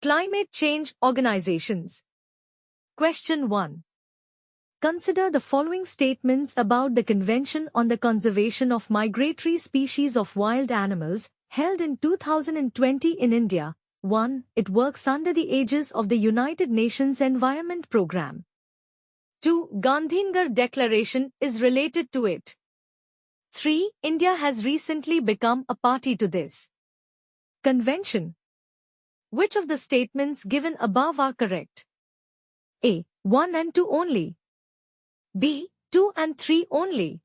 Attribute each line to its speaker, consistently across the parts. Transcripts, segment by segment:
Speaker 1: Climate change organizations. Question 1. Consider the following statements about the Convention on the Conservation of Migratory Species of Wild Animals, held in 2020 in India. 1. It works under the aegis of the United Nations Environment Programme. 2. Gandhinagar Declaration is related to it. 3. India has recently become a party to this convention. Which of the statements given above are correct? A. 1 and 2 only. B. 2 and 3 only.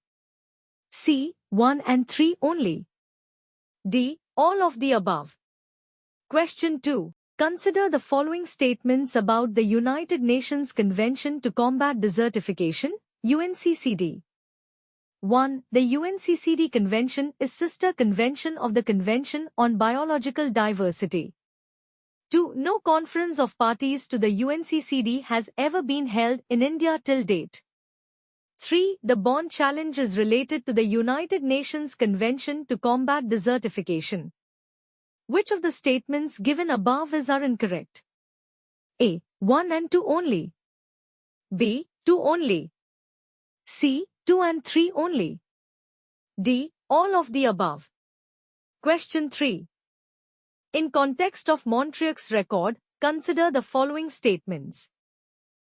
Speaker 1: C. 1 and 3 only. D. All of the above. Question 2. Consider the following statements about the United Nations Convention to Combat Desertification, UNCCD. 1. The UNCCD Convention is sister convention of the Convention on Biological Diversity. 2. No conference of parties to the UNCCD has ever been held in India till date. 3. The Bonn Challenge is related to the United Nations Convention to Combat Desertification. Which of the statements given above are incorrect? A. 1 and 2 only. B. 2 only. C. 2 and 3 only. D. All of the above. Question 3. In context of Montreux's record, consider the following statements.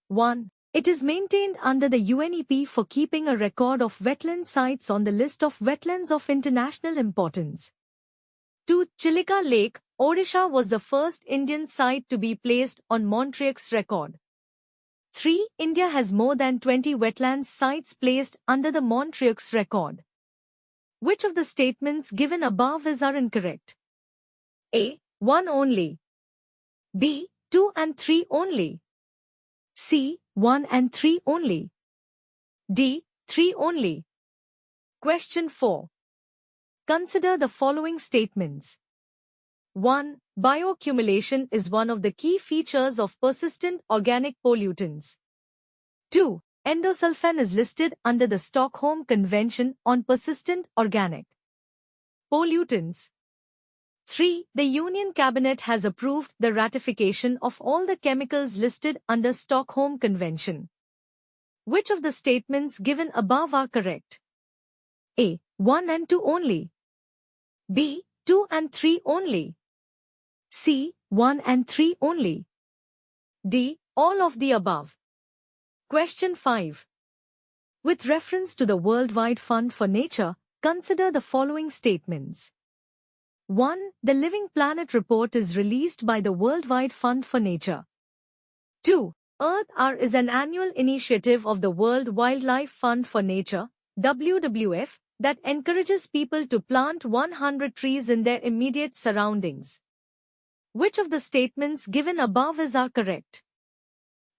Speaker 1: 1. It is maintained under the UNEP for keeping a record of wetland sites on the list of wetlands of international importance. 2. Chilika Lake, Odisha was the first Indian site to be placed on Montreux's record. 3. India has more than 20 wetlands sites placed under the Montreux's record. Which of the statements given above are incorrect? A. 1 only. B. 2 and 3 only. C. 1 and 3 only. D. 3 only. Question 4. Consider the following statements. 1. Bioaccumulation is one of the key features of persistent organic pollutants. 2. Endosulfan is listed under the Stockholm Convention on Persistent Organic Pollutants. 3. The Union Cabinet has approved the ratification of all the chemicals listed under Stockholm Convention. Which of the statements given above are correct? A. 1 and 2 only. B. 2 and 3 only. C. 1 and 3 only. D. All of the above. Question 5. With reference to the Worldwide Fund for Nature, consider the following statements. 1. The Living Planet report is released by the Worldwide Fund for Nature. 2. Earth Hour is an annual initiative of the World Wildlife Fund for Nature, WWF, that encourages people to plant 100 trees in their immediate surroundings. Which of the statements given above are correct?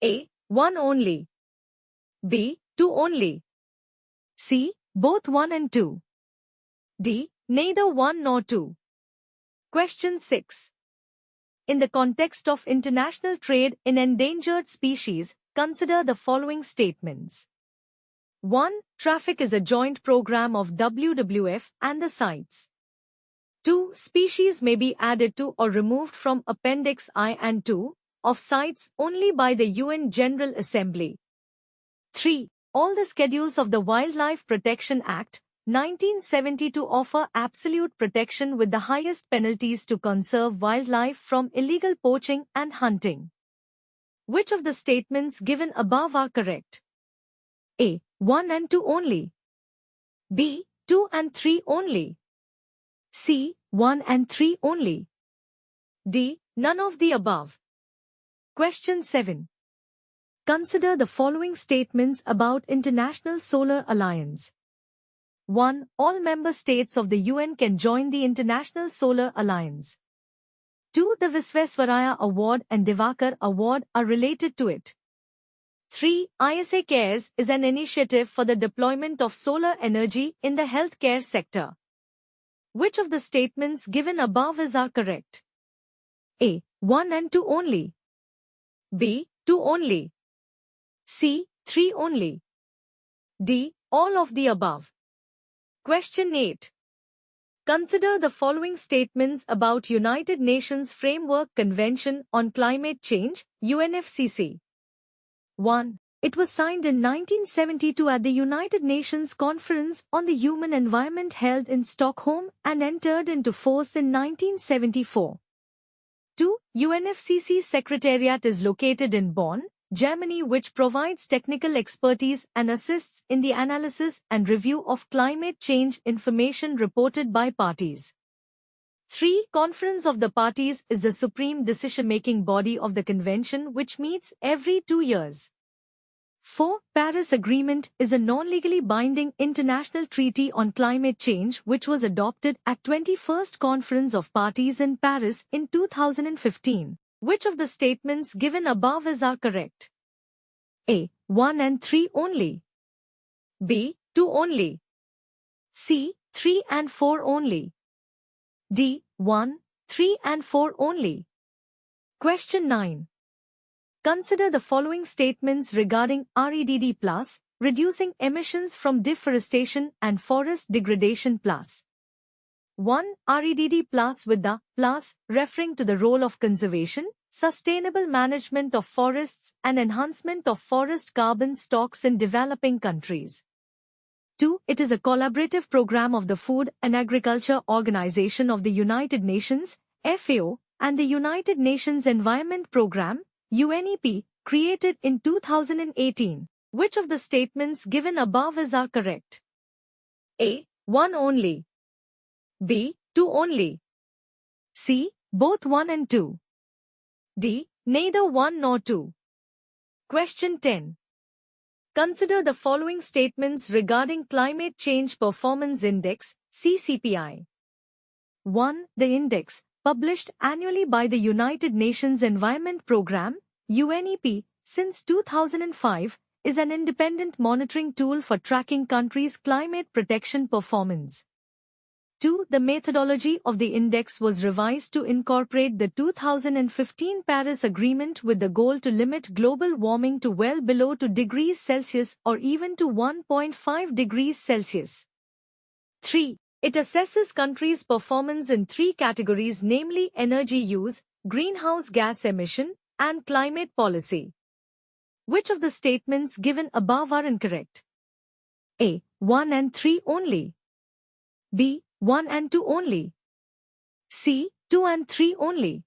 Speaker 1: A. 1 only. B. 2 only. C. Both 1 and 2. D. Neither 1 nor 2. Question 6. In the context of international trade in endangered species, consider the following statements. 1. Traffic is a joint program of WWF and the CITES. 2. Species may be added to or removed from Appendix I and II of CITES only by the UN General Assembly. 3. All the schedules of the Wildlife Protection Act, 1972 offer absolute protection with the highest penalties to conserve wildlife from illegal poaching and hunting. Which of the statements given above are correct? A. 1 and 2 only. B. 2 and 3 only. C. 1 and 3 only. D. None of the above. Question 7. Consider the following statements about International Solar Alliance. 1. All member states of the UN can join the International Solar Alliance. 2. The Visvesvaraya Award and Divakar Award are related to it. 3. ISA Cares is an initiative for the deployment of solar energy in the healthcare sector. Which of the statements given above are correct? A. 1 and 2 only. B. 2 only. C. 3 only. D. All of the above. Question 8. Consider the following statements about United Nations Framework Convention on Climate Change, UNFCCC. 1. It was signed in 1972 at the United Nations Conference on the Human Environment held in Stockholm and entered into force in 1974. 2. UNFCCC Secretariat is located in Bonn, Germany, which provides technical expertise and assists in the analysis and review of climate change information reported by parties. 3. Conference of the Parties is the supreme decision-making body of the convention, which meets every 2 years. 4. Paris Agreement is a non-legally binding international treaty on climate change which was adopted at 21st Conference of Parties in Paris in 2015. Which of the statements given above are correct? A. 1 and 3 only. B. 2 only. C. 3 and 4 only. D. 1, 3 and 4 only. Question 9. Consider the following statements regarding REDD+, reducing emissions from deforestation and forest degradation plus. 1. REDD+, with the plus referring to the role of conservation, sustainable management of forests and enhancement of forest carbon stocks in developing countries. 2. It is a collaborative program of the Food and Agriculture Organization of the United Nations, FAO, and the United Nations Environment Programme, UNEP, created in 2018. Which of the statements given above are correct? A. 1 only. B. 2 only. C. Both 1 and 2. D. Neither 1 nor 2. Question 10. Consider the following statements regarding Climate Change Performance Index, CCPI. 1. The index, published annually by the United Nations Environment Programme, UNEP, since 2005, is an independent monitoring tool for tracking countries' climate protection performance. 2. The methodology of the index was revised to incorporate the 2015 Paris Agreement with the goal to limit global warming to well below 2 degrees Celsius or even to 1.5 degrees Celsius. 3. It assesses countries' performance in 3 categories, namely energy use, greenhouse gas emission, and climate policy. Which of the statements given above are incorrect? A. 1 and 3 only. B. 1 and 2 only. C. 2 and 3 only.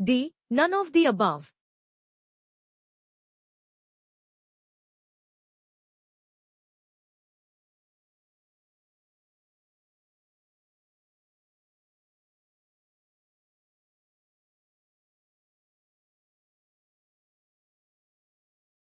Speaker 1: D. None of the above.